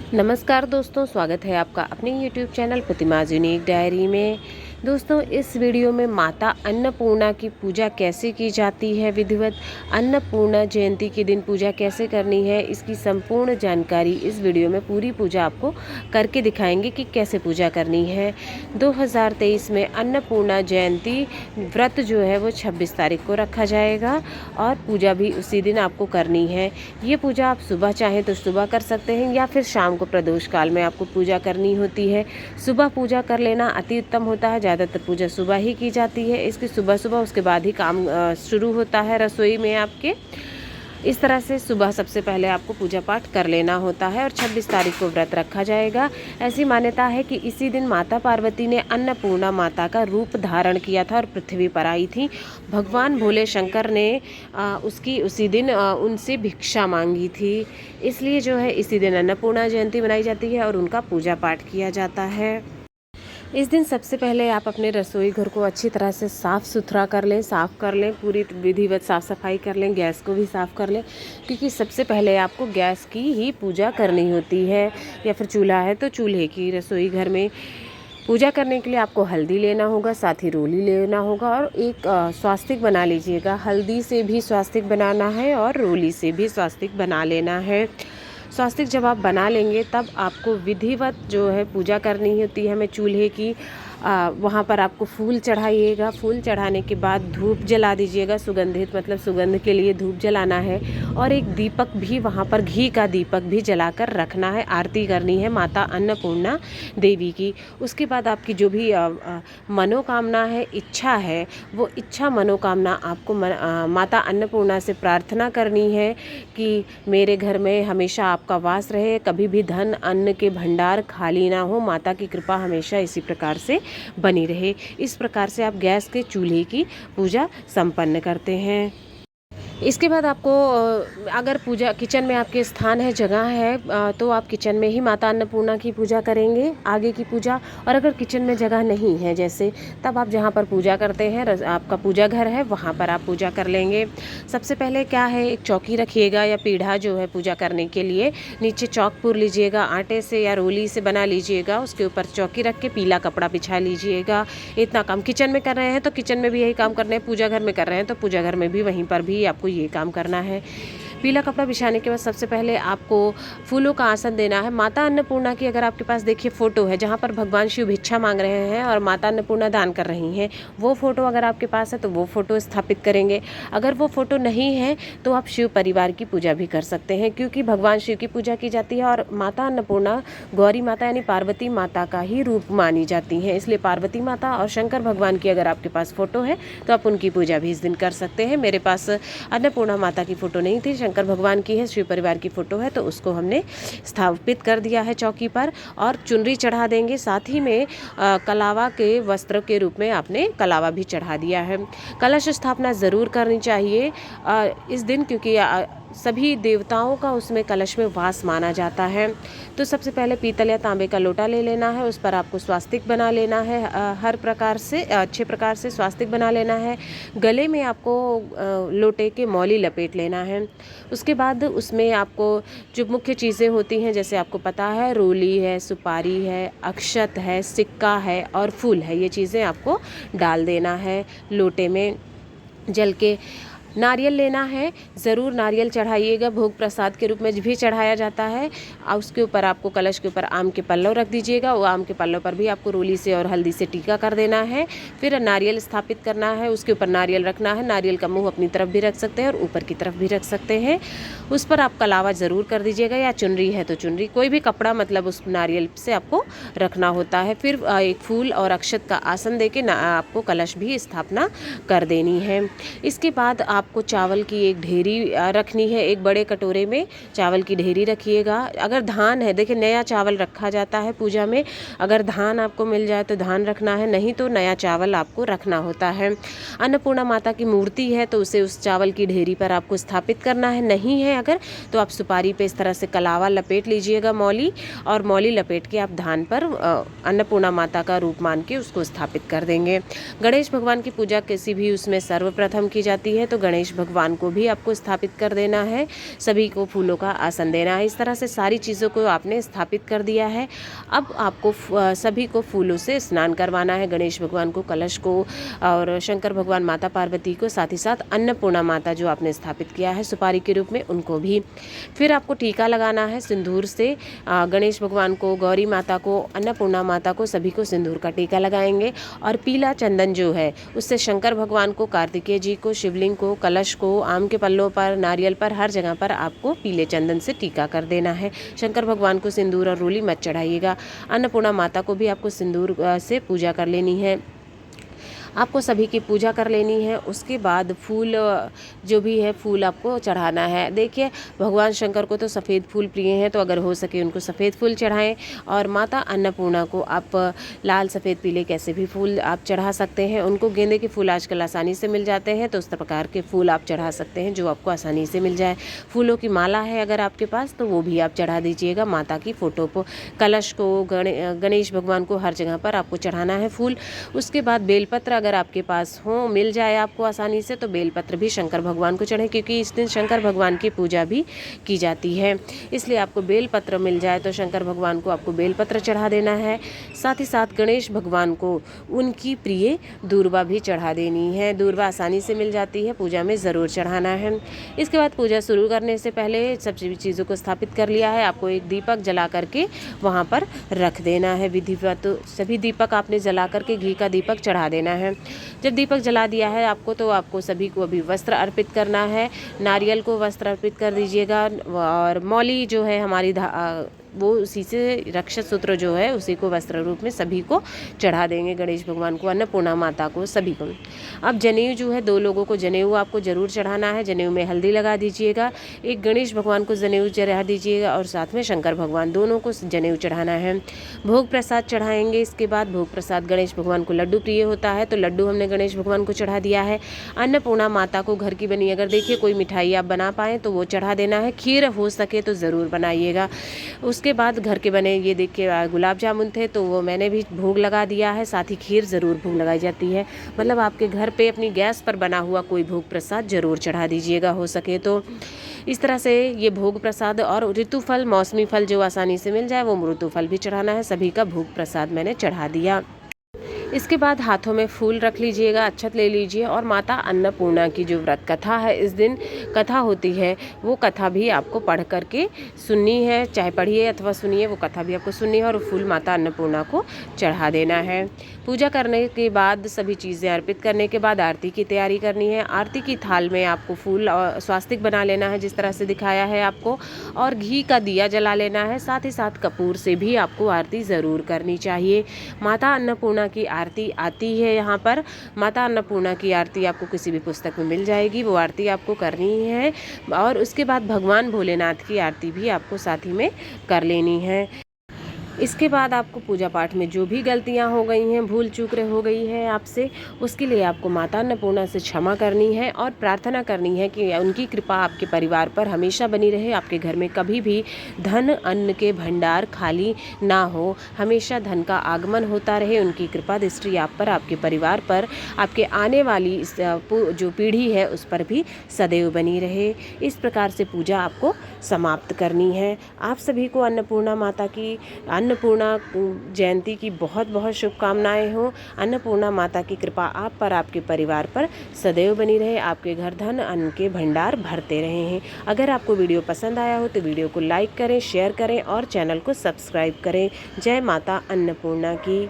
नमस्कार दोस्तों, स्वागत है आपका अपने YouTube चैनल प्रतिमाज़ यूनिक डायरी में। दोस्तों, इस वीडियो में माता अन्नपूर्णा की पूजा कैसे की जाती है, विधिवत अन्नपूर्णा जयंती के दिन पूजा कैसे करनी है, इसकी संपूर्ण जानकारी इस वीडियो में पूरी पूजा आपको करके दिखाएंगे कि कैसे पूजा करनी है। 2023 में अन्नपूर्णा जयंती व्रत जो है वो 26 तारीख को रखा जाएगा और पूजा भी उसी दिन आपको करनी है। ये पूजा आप सुबह चाहें तो सुबह कर सकते हैं या फिर शाम को प्रदोष काल में आपको पूजा करनी होती है। सुबह पूजा कर लेना अति उत्तम होता है। ज़्यादातर पूजा सुबह ही की जाती है। इसकी सुबह सुबह उसके बाद ही काम शुरू होता है रसोई में आपके। इस तरह से सुबह सबसे पहले आपको पूजा पाठ कर लेना होता है और 26 तारीख को व्रत रखा जाएगा। ऐसी मान्यता है कि इसी दिन माता पार्वती ने अन्नपूर्णा माता का रूप धारण किया था और पृथ्वी पर आई थी। भगवान भोले शंकर ने उसी दिन उनसे भिक्षा मांगी थी। इसलिए जो है इसी दिन अन्नपूर्णा जयंती मनाई जाती है और उनका पूजा पाठ किया जाता है। इस दिन सबसे पहले आप अपने रसोई घर को अच्छी तरह से साफ़ सुथरा कर लें, पूरी विधिवत साफ़ सफाई कर लें, गैस को भी साफ़ कर लें, क्योंकि सबसे पहले आपको गैस की ही पूजा करनी होती है। या फिर चूल्हा है तो चूल्हे की रसोई घर में पूजा करने के लिए आपको हल्दी लेना होगा, साथ ही रोली लेना होगा और एक स्वास्तिक बना लीजिएगा। हल्दी से भी स्वास्तिक बनाना है और रोली से भी स्वास्तिक बना लेना है। स्वास्तिक जब आप बना लेंगे तब आपको विधिवत जो है पूजा करनी होती है। हमें चूल्हे की वहाँ पर आपको फूल चढ़ाइएगा। फूल चढ़ाने के बाद धूप जला दीजिएगा। सुगंधित मतलब सुगंध के लिए धूप जलाना है और एक दीपक भी वहाँ पर घी का दीपक भी जलाकर रखना है। आरती करनी है माता अन्नपूर्णा देवी की। उसके बाद आपकी जो भी मनोकामना है, इच्छा है, वो इच्छा मनोकामना आपको माता अन्नपूर्णा से प्रार्थना करनी है कि मेरे घर में हमेशा आपका वास रहे, कभी भी धन अन्न के भंडार खाली ना हो, माता की कृपा हमेशा इसी प्रकार से बनी रहे। इस प्रकार से आप गैस के चूल्हे की पूजा संपन्न करते हैं। इसके बाद आपको अगर पूजा किचन में आपके स्थान है, जगह है, तो आप किचन में ही माता अन्नपूर्णा की पूजा करेंगे, आगे की पूजा। और अगर किचन में जगह नहीं है जैसे, तब आप जहाँ पर पूजा करते हैं, आपका पूजा घर है, वहाँ पर आप पूजा कर लेंगे। सबसे पहले क्या है, एक चौकी रखिएगा या पीढ़ा जो है पूजा करने के लिए। नीचे चौक पूर लीजिएगा, आटे से या रोली से बना लीजिएगा। उसके ऊपर चौकी रख के पीला कपड़ा बिछा लीजिएगा। इतना काम किचन में कर रहे हैं तो किचन में भी यही काम करना है, पूजा घर में कर रहे हैं तो पूजा घर में भी वहीं पर भी आपको ये काम करना है। पीला कपड़ा बिछाने के बाद सबसे पहले आपको फूलों का आसन देना है। माता अन्नपूर्णा की अगर आपके पास देखिए फ़ोटो है जहाँ पर भगवान शिव भिक्षा मांग रहे हैं और माता अन्नपूर्णा दान कर रही हैं, वो फ़ोटो अगर आपके पास है तो वो फ़ोटो स्थापित करेंगे। अगर वो फ़ोटो नहीं है तो आप शिव परिवार की पूजा भी कर सकते हैं, क्योंकि भगवान शिव की पूजा की जाती है और माता अन्नपूर्णा गौरी माता यानी पार्वती माता का ही रूप मानी जाती हैं। इसलिए पार्वती माता और शंकर भगवान की अगर आपके पास फ़ोटो है तो आप उनकी पूजा भी इस दिन कर सकते हैं। मेरे पास अन्नपूर्णा माता की फ़ोटो नहीं थी, शंकर भगवान की है, शिव परिवार की फ़ोटो है, तो उसको हमने स्थापित कर दिया है चौकी पर और चुनरी चढ़ा देंगे। साथ ही में कलावा के वस्त्र के रूप में आपने कलावा भी चढ़ा दिया है। कलश स्थापना ज़रूर करनी चाहिए इस दिन, क्योंकि सभी देवताओं का उसमें कलश में वास माना जाता है। तो सबसे पहले पीतल या तांबे का लोटा ले लेना है, उस पर आपको स्वास्तिक बना लेना है। हर प्रकार से अच्छे प्रकार से स्वास्तिक बना लेना है। गले में आपको लोटे के मौली लपेट लेना है। उसके बाद उसमें आपको जो मुख्य चीज़ें होती हैं, जैसे आपको पता है, रोली है, सुपारी है, अक्षत है, सिक्का है और फूल है, ये चीज़ें आपको डाल देना है लोटे में। जल के नारियल लेना है, ज़रूर नारियल चढ़ाइएगा, भोग प्रसाद के रूप में भी चढ़ाया जाता है। और उसके ऊपर आपको कलश के ऊपर आम के पल्लव रख दीजिएगा। वो आम के पल्लव पर भी आपको रोली से और हल्दी से टीका कर देना है। फिर नारियल स्थापित करना है, उसके ऊपर नारियल रखना है। नारियल का मुंह अपनी तरफ भी रख सकते हैं और ऊपर की तरफ भी रख सकते हैं। उस पर आप कलावा ज़रूर कर दीजिएगा, या चुनरी है तो चुनरी, कोई भी कपड़ा मतलब उस नारियल से आपको रखना होता है। फिर एक फूल और अक्षत का आसन दे के आपको कलश भी स्थापना कर देनी है। इसके बाद आपको चावल की एक ढेरी रखनी है। एक बड़े कटोरे में चावल की ढेरी रखिएगा। अगर धान है, देखिए नया चावल रखा जाता है पूजा में, अगर धान आपको मिल जाए तो धान रखना है, नहीं तो नया चावल आपको रखना होता है। अन्नपूर्णा माता की मूर्ति है तो उसे उस चावल की ढेरी पर आपको स्थापित करना है। नहीं है अगर तो आप सुपारी पे इस तरह से कलावा लपेट लीजिएगा, मौली, और मौली लपेट के आप धान पर अन्नपूर्णा माता का रूप मान के उसको स्थापित कर देंगे। गणेश भगवान की पूजा किसी भी उसमें सर्वप्रथम की जाती है, तो गणेश भगवान को भी आपको स्थापित कर देना है, सभी को फूलों का आसन देना है। इस तरह से सारी चीज़ों को आपने स्थापित कर दिया है। अब आपको सभी को फूलों से स्नान करवाना है, गणेश भगवान को, कलश को और शंकर भगवान, माता पार्वती को, साथ ही साथ अन्नपूर्णा माता जो आपने स्थापित किया है सुपारी के रूप में, उनको भी। फिर आपको टीका लगाना है सिंदूर से, गणेश भगवान को, गौरी माता को, अन्नपूर्णा माता को, सभी को सिंदूर का टीका लगाएंगे। और पीला चंदन जो है उससे शंकर भगवान को, कार्तिकेय जी को, शिवलिंग को, कलश को, आम के पल्लों पर, नारियल पर, हर जगह पर आपको पीले चंदन से टीका कर देना है। शंकर भगवान को सिंदूर और रोली मत चढ़ाइएगा। अन्नपूर्णा माता को भी आपको सिंदूर से पूजा कर लेनी है। आपको सभी की पूजा कर लेनी है। उसके बाद फूल जो भी है फूल आपको चढ़ाना है। देखिए भगवान शंकर को तो सफ़ेद फूल प्रिय हैं, तो अगर हो सके उनको सफ़ेद फूल चढ़ाएं। और माता अन्नपूर्णा को आप लाल, सफ़ेद, पीले कैसे भी फूल आप चढ़ा सकते हैं। उनको गेंदे के फूल आजकल आसानी से मिल जाते हैं, तो उस प्रकार के फूल आप चढ़ा सकते हैं जो आपको आसानी से मिल जाए। फूलों की माला है अगर आपके पास तो वो भी आप चढ़ा दीजिएगा माता की फ़ोटो को, कलश को, गणेश भगवान को, हर जगह पर आपको चढ़ाना है फूल। उसके बाद बेलपत्र अगर आपके पास हो, मिल जाए आपको आसानी से, तो बेलपत्र भी शंकर भगवान को चढ़े, क्योंकि इस दिन शंकर भगवान की पूजा भी की जाती है। इसलिए आपको बेलपत्र मिल जाए तो शंकर भगवान को आपको बेलपत्र चढ़ा देना है। साथ ही साथ गणेश भगवान को उनकी प्रिय दूर्वा भी चढ़ा देनी है। दूर्वा आसानी से मिल जाती है, पूजा में ज़रूर चढ़ाना है। इसके बाद पूजा शुरू करने से पहले सब चीज़ों को स्थापित कर लिया है, आपको एक दीपक जला करके वहाँ पर रख देना है विधिवत। तो सभी दीपक आपने जला करके घी का दीपक चढ़ा देना है। जब दीपक जला दिया है आपको, तो आपको सभी को अभी वस्त्र अर्पित करना है। नारियल को वस्त्र अर्पित कर दीजिएगा, और मौली जो है हमारी वो उसी से रक्षक सूत्र जो है उसी को वस्त्र रूप में सभी को चढ़ा देंगे, गणेश भगवान को, अन्नपूर्णा माता को, सभी को। अब जनेऊ जो है 2 लोगों को जनेऊ आपको ज़रूर चढ़ाना है। जनेऊ में हल्दी लगा दीजिएगा, एक गणेश भगवान को जनेऊ चढ़ा दीजिएगा और साथ में शंकर भगवान, दोनों को जनेऊ चढ़ाना है। भोग प्रसाद चढ़ाएंगे। इसके बाद भोग प्रसाद, गणेश भगवान को लड्डू प्रिय होता है, तो लड्डू हमने गणेश भगवान को चढ़ा दिया है। अन्नपूर्णा माता को घर की बनी, अगर देखिए कोई मिठाई आप बना पाएँ तो वो चढ़ा देना है। खीर हो सके तो ज़रूर बनाइएगा। उसके बाद घर के बने, ये देखिए गुलाब जामुन थे तो वो मैंने भी भोग लगा दिया है, साथ ही खीर ज़रूर भोग लगाई जाती है। मतलब आपके घर पे अपनी गैस पर बना हुआ कोई भोग प्रसाद ज़रूर चढ़ा दीजिएगा हो सके तो। इस तरह से ये भोग प्रसाद, और ऋतु फल, मौसमी फल जो आसानी से मिल जाए वो ऋतु फल भी चढ़ाना है। सभी का भोग प्रसाद मैंने चढ़ा दिया। इसके बाद हाथों में फूल रख लीजिएगा, अक्षत ले लीजिए, और माता अन्नपूर्णा की जो व्रत कथा है, इस दिन कथा होती है, वो कथा भी आपको पढ़ करके सुननी है। चाहे पढ़िए अथवा सुनिए, वो कथा भी आपको सुननी है, और फूल माता अन्नपूर्णा को चढ़ा देना है। पूजा करने के बाद, सभी चीज़ें अर्पित करने के बाद आरती की तैयारी करनी है। आरती की थाल में आपको फूल और स्वास्तिक बना लेना है जिस तरह से दिखाया है आपको, और घी का दिया जला लेना है। साथ ही साथ कपूर से भी आपको आरती ज़रूर करनी चाहिए। माता अन्नपूर्णा की आरती आती है यहाँ पर। माता अन्नपूर्णा की आरती आपको किसी भी पुस्तक में मिल जाएगी, वो आरती आपको करनी है। और उसके बाद भगवान भोलेनाथ की आरती भी आपको साथ ही में कर लेनी है। इसके बाद आपको पूजा पाठ में जो भी गलतियां हो गई हैं, भूल चूक हो गई है आपसे, उसके लिए आपको माता अन्नपूर्णा से क्षमा करनी है और प्रार्थना करनी है कि उनकी कृपा आपके परिवार पर हमेशा बनी रहे। आपके घर में कभी भी धन, अन्न के भंडार खाली ना हो, हमेशा धन का आगमन होता रहे। उनकी कृपा दृष्टि आप पर, आपके परिवार पर, आपके आने वाली जो पीढ़ी है उस पर भी सदैव बनी रहे। इस प्रकार से पूजा आपको समाप्त करनी है। आप सभी को अन्नपूर्णा माता की, अन्नपूर्णा जयंती की बहुत बहुत शुभकामनाएं हो। अन्नपूर्णा माता की कृपा आप पर, आपके परिवार पर सदैव बनी रहे। आपके घर धन, अन्न के भंडार भरते रहे हैं। अगर आपको वीडियो पसंद आया हो तो वीडियो को लाइक करें, शेयर करें और चैनल को सब्सक्राइब करें। जय माता अन्नपूर्णा की।